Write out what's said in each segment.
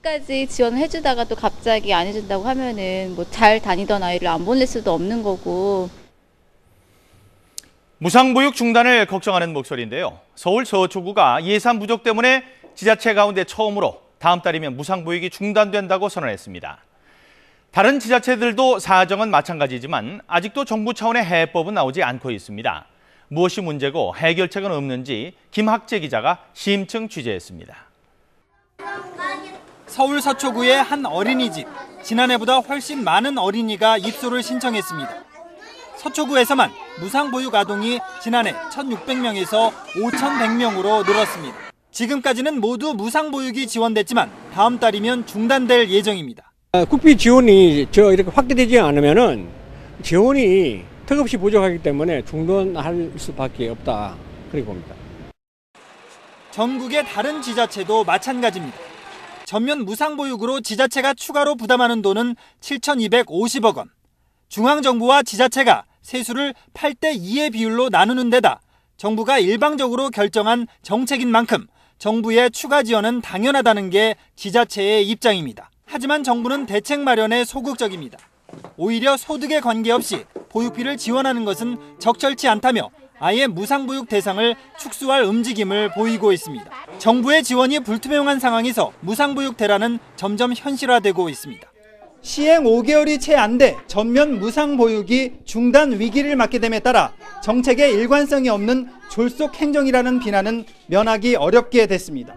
지금까지 지원을 해주다가 또 갑자기 안 해준다고 하면은 뭐 잘 다니던 아이를 안 보낼 수도 없는 거고. 무상보육 중단을 걱정하는 목소리인데요. 서울 서초구가 예산 부족 때문에 지자체 가운데 처음으로 다음 달이면 무상보육이 중단된다고 선언했습니다. 다른 지자체들도 사정은 마찬가지지만 아직도 정부 차원의 해법은 나오지 않고 있습니다. 무엇이 문제고 해결책은 없는지 김학재 기자가 심층 취재했습니다. 서울 서초구의 한 어린이집. 지난해보다 훨씬 많은 어린이가 입소를 신청했습니다. 서초구에서만 무상보육 아동이 지난해 1,600명에서 5,100명으로 늘었습니다. 지금까지는 모두 무상보육이 지원됐지만 다음 달이면 중단될 예정입니다. 국비 지원이 이렇게 확대되지 않으면은 지원이 턱없이 부족하기 때문에 중단할 수밖에 없다. 그렇게 봅니다. 전국의 다른 지자체도 마찬가지입니다. 전면 무상보육으로 지자체가 추가로 부담하는 돈은 7,250억 원. 중앙정부와 지자체가 세수를 8대2의 비율로 나누는 데다 정부가 일방적으로 결정한 정책인 만큼 정부의 추가 지원은 당연하다는 게 지자체의 입장입니다. 하지만 정부는 대책 마련에 소극적입니다. 오히려 소득에 관계없이 보육비를 지원하는 것은 적절치 않다며 아예 무상보육 대상을 축소할 움직임을 보이고 있습니다. 정부의 지원이 불투명한 상황에서 무상보육 대란은 점점 현실화되고 있습니다. 시행 5개월이 채 안 돼 전면 무상보육이 중단 위기를 맞게 됨에 따라 정책에 일관성이 없는 졸속 행정이라는 비난은 면하기 어렵게 됐습니다.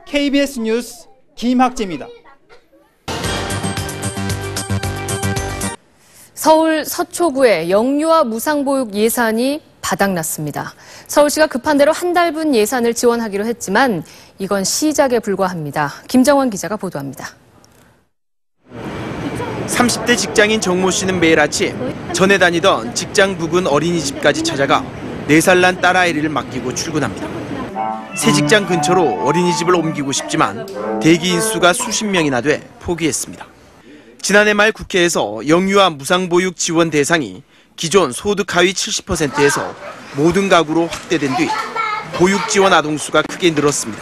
KBS 뉴스 김학재입니다. 서울 서초구의 영유아 무상보육 예산이 바닥났습니다. 서울시가 급한 대로 한 달분 예산을 지원하기로 했지만 이건 시작에 불과합니다. 김정원 기자가 보도합니다. 30대 직장인 정모 씨는 매일 아침 전에 다니던 직장 부근 어린이집까지 찾아가 4살 난 딸아이를 맡기고 출근합니다. 새 직장 근처로 어린이집을 옮기고 싶지만 대기 인수가 수십 명이나 돼 포기했습니다. 지난해 말 국회에서 영유아 무상보육 지원 대상이 기존 소득 하위 70%에서 모든 가구로 확대된 뒤 보육 지원 아동 수가 크게 늘었습니다.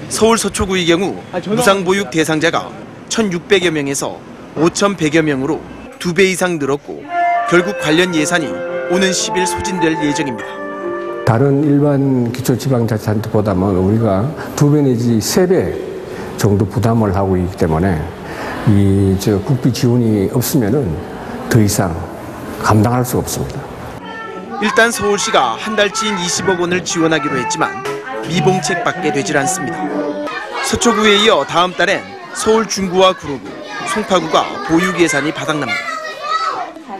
서울 서초구의 경우 무상보육 대상자가 1,600여 명에서 5,100여 명으로 2배 이상 늘었고 결국 관련 예산이 오는 10일 소진될 예정입니다. 다른 일반 기초지방자치단체보다는 우리가 2배 내지 3배 정도 부담을 하고 있기 때문에 국비 지원이 없으면은 더 이상 감당할 수가 없습니다. 일단 서울시가 한 달치인 20억 원을 지원하기로 했지만 미봉책밖에 되질 않습니다. 서초구에 이어 다음 달엔 서울 중구와 구로구, 송파구가 보육 예산이 바닥납니다.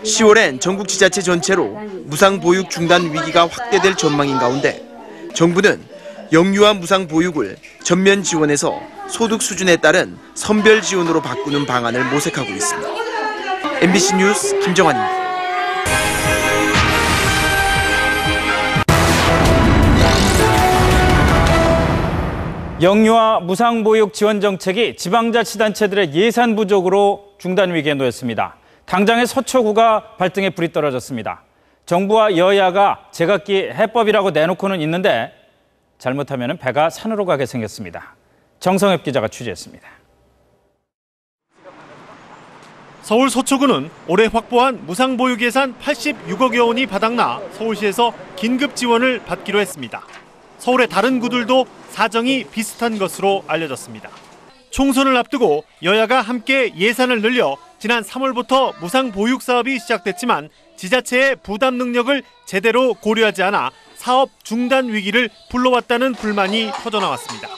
10월엔 전국 지자체 전체로 무상보육 중단 위기가 확대될 전망인 가운데 정부는 영유아 무상보육을 전면 지원해서 소득 수준에 따른 선별 지원으로 바꾸는 방안을 모색하고 있습니다. MBC 뉴스 김정환입니다. 영유아 무상보육 지원 정책이 지방자치단체들의 예산 부족으로 중단 위기에 놓였습니다. 당장의 서초구가 발등에 불이 떨어졌습니다. 정부와 여야가 제각기 해법이라고 내놓고는 있는데 잘못하면 배가 산으로 가게 생겼습니다. 정성엽 기자가 취재했습니다. 서울 서초구는 올해 확보한 무상보육 예산 86억여 원이 바닥나 서울시에서 긴급 지원을 받기로 했습니다. 서울의 다른 구들도 사정이 비슷한 것으로 알려졌습니다. 총선을 앞두고 여야가 함께 예산을 늘려 지난 3월부터 무상보육 사업이 시작됐지만 지자체의 부담 능력을 제대로 고려하지 않아 사업 중단 위기를 불러왔다는 불만이 터져나왔습니다.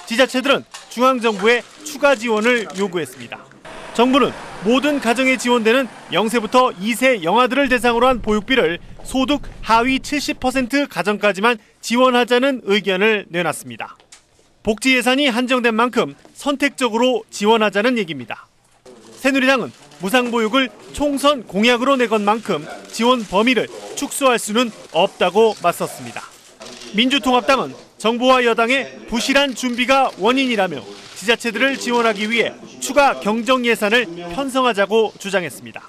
지자체들은 중앙정부에 추가 지원을 요구했습니다. 정부는 모든 가정에 지원되는 0세부터 2세 영아들을 대상으로 한 보육비를 소득 하위 70% 가정까지만 지원하자는 의견을 내놨습니다. 복지 예산이 한정된 만큼 선택적으로 지원하자는 얘기입니다. 새누리당은 무상보육을 총선 공약으로 내건 만큼 지원 범위를 축소할 수는 없다고 맞섰습니다. 민주통합당은 정부와 여당의 부실한 준비가 원인이라며 지자체들을 지원하기 위해 추가 경정 예산을 편성하자고 주장했습니다.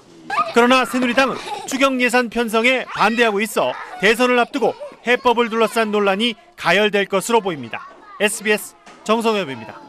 그러나 새누리당은 추경 예산 편성에 반대하고 있어 대선을 앞두고 해법을 둘러싼 논란이 가열될 것으로 보입니다. SBS 정성엽입니다.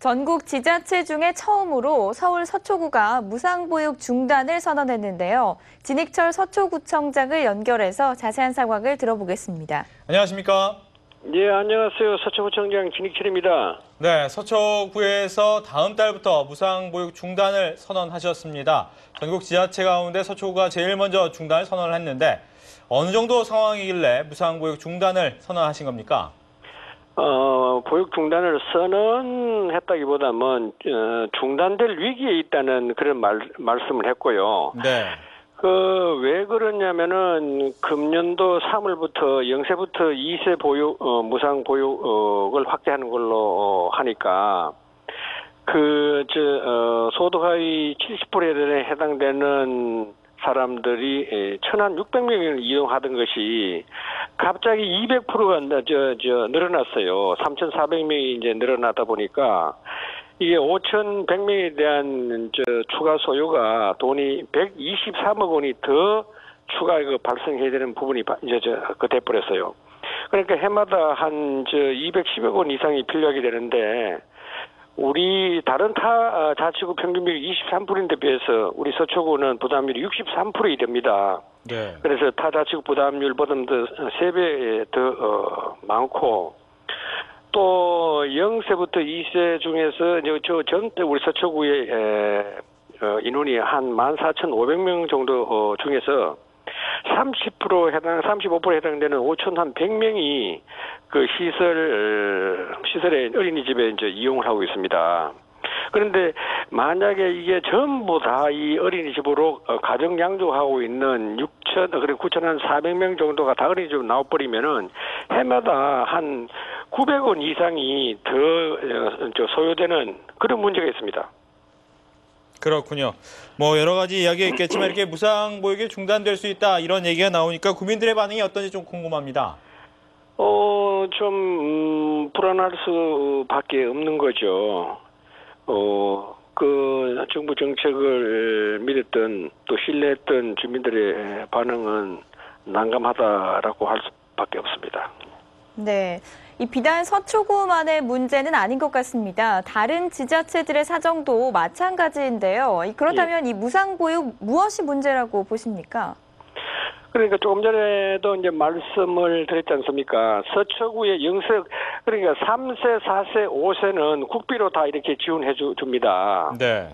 전국 지자체 중에 처음으로 서울 서초구가 무상보육 중단을 선언했는데요. 진익철 서초구청장을 연결해서 자세한 상황을 들어보겠습니다. 안녕하십니까? 네, 안녕하세요. 서초구청장 진익철입니다. 네, 서초구에서 다음 달부터 무상보육 중단을 선언하셨습니다. 전국 지자체 가운데 서초구가 제일 먼저 중단을 선언을 했는데 어느 정도 상황이길래 무상보육 중단을 선언하신 겁니까? 보육 중단을 선언했다기보다는 중단될 위기에 있다는 그런 말씀을 했고요. 네. 왜 그러냐면은 금년도 3월부터 0세부터 2세 보육 무상 보육을 확대하는 걸로 하니까 소득 하위 70%에 해당되는 사람들이 1,600명을 이용하던 것이 갑자기 200%가 늘어났어요. 3,400명이 이제 늘어나다 보니까 이게 5,100명에 대한 추가 소요가 돈이 123억 원이 더 추가 발생해야 되는 부분이 이제 돼버렸어요. 그러니까 해마다 한 210억 원 이상이 필요하게 되는데 우리 다른 타 자치구 평균비율이 23%인데 비해서 우리 서초구는 부담률이 63% 됩니다. 네. 그래서 타 자치구 부담률보다는 3배 더 많고 또 0세부터 2세 중에서 전체 우리 서초구의 인원이 한 14,500명 정도 중에서 35% 해당되는 5,100명이 그 시설에 어린이집에 이제 이용을 하고 있습니다. 그런데 만약에 이게 전부 다 이 어린이집으로 가정 양육하고 있는 9,400명 정도가 다 어린이집으로 나와버리면은 해마다 한 900원 이상이 더 소요되는 그런 문제가 있습니다. 그렇군요. 뭐 여러 가지 이야기가 있겠지만 이렇게 무상보육이 중단될 수 있다 이런 얘기가 나오니까 국민들의 반응이 어떤지 좀 궁금합니다. 좀 불안할 수밖에 없는 거죠. 정부 정책을 믿었던 또 신뢰했던 주민들의 반응은 난감하다라고 할 수밖에 없습니다. 네. 이 비단 서초구만의 문제는 아닌 것 같습니다. 다른 지자체들의 사정도 마찬가지인데요. 그렇다면 이 무상보육 무엇이 문제라고 보십니까? 그러니까 조금 전에도 이제 말씀을 드렸지 않습니까? 서초구의 그러니까 3세, 4세, 5세는 국비로 다 이렇게 지원해 줍니다. 네.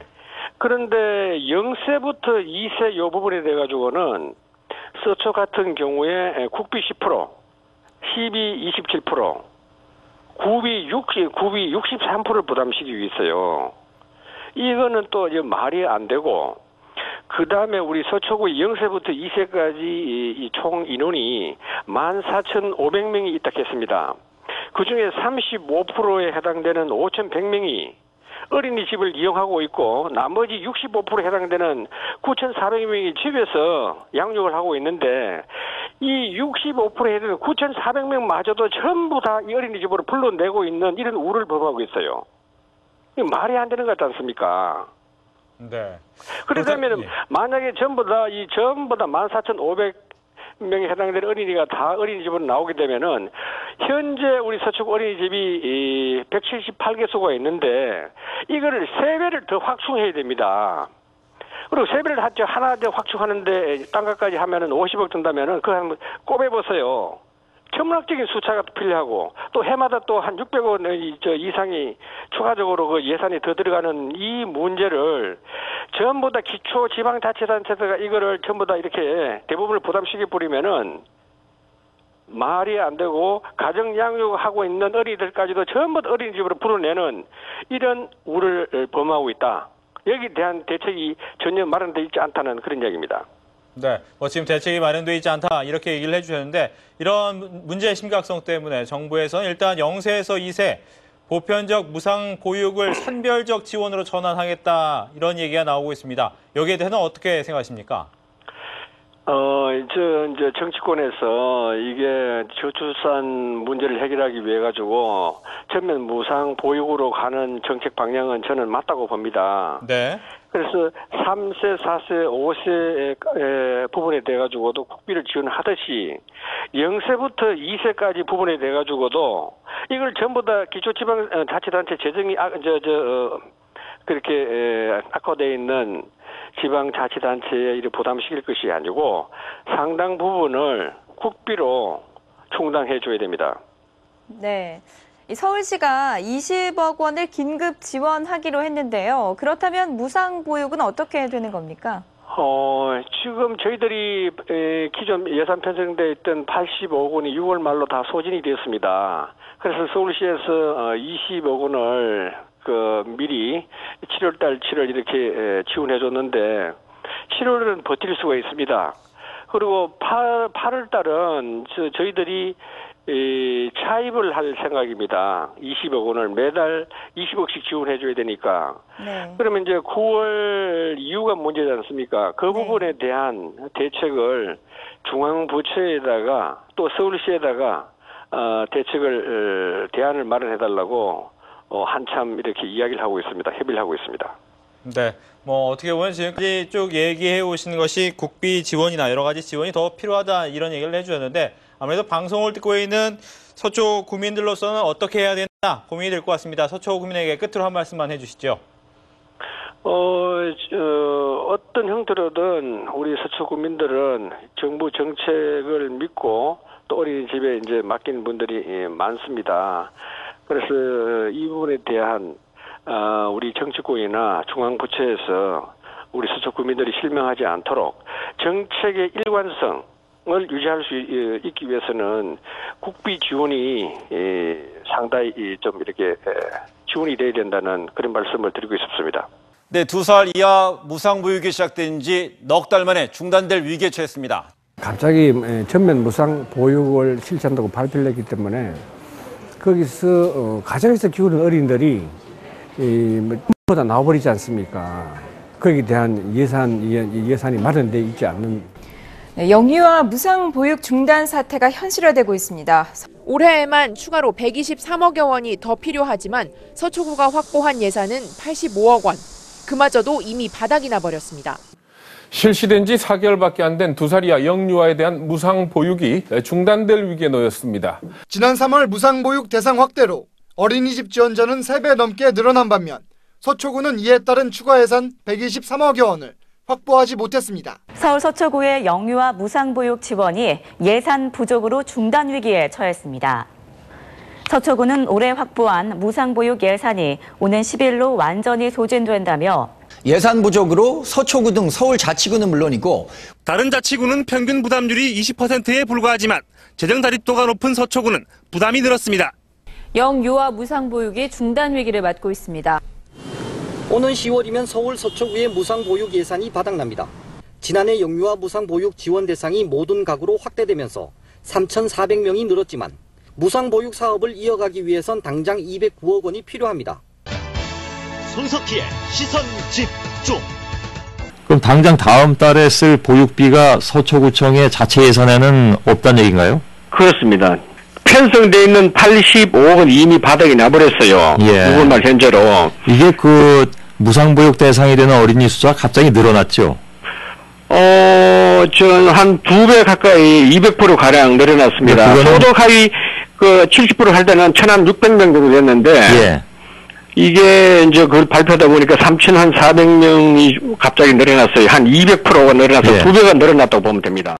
그런데 0세부터 2세 요 부분에 돼 가지고는 서초 같은 경우에 국비 10%, 시비 27%, 구비 63%를 부담시키고 있어요. 이거는 또 이제 말이 안 되고, 그 다음에 우리 서초구 0세부터 2세까지 이 총 인원이 14,500명이 있다 했습니다. 그 중에 35%에 해당되는 5,100명이 어린이집을 이용하고 있고 나머지 65%에 해당되는 9,400명이 집에서 양육을 하고 있는데 이 65%에 해당되는 9,400명마저도 전부 다 이 어린이집으로 불러내고 있는 이런 우를 범하고 있어요. 이게 말이 안 되는 것 같지 않습니까? 네. 그렇다면 만약에 전부 다 14,500명에 해당되는 어린이가 다 어린이집으로 나오게 되면은 현재 우리 서초구 어린이집이 178개소가 있는데 이거를 3배를 더 확충해야 됩니다. 그리고 3배를 하나 더 확충하는데 땅값까지 하면은 50억 든다면은 그거 한번 꼽아보세요. 천문학적인 숫자가 필요하고 또 해마다 또 한 600원 이상이 추가적으로 그 예산이 더 들어가는 이 문제를 전부 다 기초지방자치단체가 이거를 전부 다 이렇게 대부분을 부담시켜 버리면은 말이 안 되고 가정 양육하고 있는 어린이들까지도 전부 다 어린이집으로 불어내는 이런 우를 범하고 있다. 여기에 대한 대책이 전혀 마련되어 있지 않다는 그런 이야기입니다. 네, 지금 대책이 마련되어 있지 않다 이렇게 얘기를 해주셨는데 이런 문제의 심각성 때문에 정부에서는 일단 0세에서 2세 보편적 무상 보육을 선별적 지원으로 전환하겠다 이런 얘기가 나오고 있습니다. 여기에 대해서는 어떻게 생각하십니까? 이제 정치권에서 이게 저출산 문제를 해결하기 위해 가지고 전면 무상 보육으로 가는 정책 방향은 저는 맞다고 봅니다. 네. 그래서 3세, 4세, 5세 부분에 대해 가지고도 국비를 지원하듯이 0세부터 2세까지 부분에 대해 가지고도 이걸 전부 다 기초지방자치단체 재정이 그렇게 악화되어 있는 지방자치단체에 이를 부담시킬 것이 아니고 상당 부분을 국비로 충당해 줘야 됩니다. 네. 서울시가 20억 원을 긴급 지원하기로 했는데요. 그렇다면 무상보육은 어떻게 되는 겁니까? 지금 저희들이 기존 예산 편성돼 있던 85억 원이 6월 말로 다 소진이 되었습니다. 그래서 서울시에서 20억 원을 미리 7월달 7월 이렇게 지원해 줬는데 7월은 버틸 수가 있습니다. 그리고 8월달은 저희들이 차입을 할 생각입니다. 20억 원을 매달 20억씩 지원해 줘야 되니까. 네. 그러면 이제 9월 이후가 문제지 않습니까? 그 부분에 대한 대책을 중앙부처에다가 또 서울시에다가 대책을 대안을 마련해 달라고 한참 이렇게 이야기를 하고 있습니다. 협의를 하고 있습니다. 네, 어떻게 보면 지금까지 쭉 얘기해 오신 것이 국비 지원이나 여러 가지 지원이 더 필요하다 이런 얘기를 해주셨는데 아무래도 방송을 듣고 있는 서초 구민들로서는 어떻게 해야 되나 고민이 될 것 같습니다. 서초 구민에게 끝으로 한 말씀만 해주시죠. 어떤 형태로든 우리 서초 구민들은 정부 정책을 믿고 또 어린이집에 이제 맡기는 분들이 많습니다. 그래서 이 부분에 대한 우리 정치권이나 중앙부처에서 우리 서초 구민들이 실망하지 않도록 정책의 일관성을 유지할 수 있기 위해서는 국비 지원이 상당히 좀 이렇게 지원이 돼야 된다는 그런 말씀을 드리고 싶습니다. 네, 2살 이하 무상보육이 시작된 지 넉 달 만에 중단될 위기에 처했습니다. 갑자기 전면 무상보육을 실시한다고 발표를 했기 때문에 거기서 가정에서 키우는 어린이들이 보다 나와버리지 않습니까? 거기에 대한 예산이 마련되어 있지 않는. 네, 영유아 무상보육 중단 사태가 현실화되고 있습니다. 올해에만 추가로 123억여 원이 더 필요하지만 서초구가 확보한 예산은 85억 원. 그마저도 이미 바닥이 나버렸습니다. 실시된 지 4개월밖에 안 된 2살 이하 영유아에 대한 무상보육이 중단될 위기에 놓였습니다. 지난 3월 무상보육 대상 확대로 어린이집 지원자는 3배 넘게 늘어난 반면 서초구는 이에 따른 추가 예산 123억여 원을 확보하지 못했습니다. 서울 서초구의 영유아 무상보육 지원이 예산 부족으로 중단 위기에 처했습니다. 서초구는 올해 확보한 무상보육 예산이 오는 10일로 완전히 소진된다며 예산 부족으로 서초구 등 서울 자치구는 물론이고 다른 자치구는 평균 부담률이 20%에 불과하지만 재정 자립도가 높은 서초구는 부담이 늘었습니다. 영유아 무상보육이 중단 위기를 맞고 있습니다. 오는 10월이면 서울 서초구의 무상보육 예산이 바닥납니다. 지난해 영유아 무상보육 지원 대상이 모든 가구로 확대되면서 3,400명이 늘었지만 무상보육 사업을 이어가기 위해선 당장 209억 원이 필요합니다. 손석희의 시선 집중. 그럼 당장 다음 달에 쓸 보육비가 서초구청의 자체 예산에는 없다는 얘기인가요? 그렇습니다. 편성되어 있는 85억 원 이미 바닥이 나버렸어요. 6월 말 현재로. 이게 무상보육 대상이 되는 어린이 수가 갑자기 늘어났죠? 한 2배 가까이 200% 가량 늘어났습니다. 소득 하위 70% 할 때는 1,600명 정도 됐는데, 이게 이제 그걸 발표하다 보니까 3,400명이 갑자기 늘어났어요. 한 200%가 늘어나서 2배가 늘어났다고 보면 됩니다.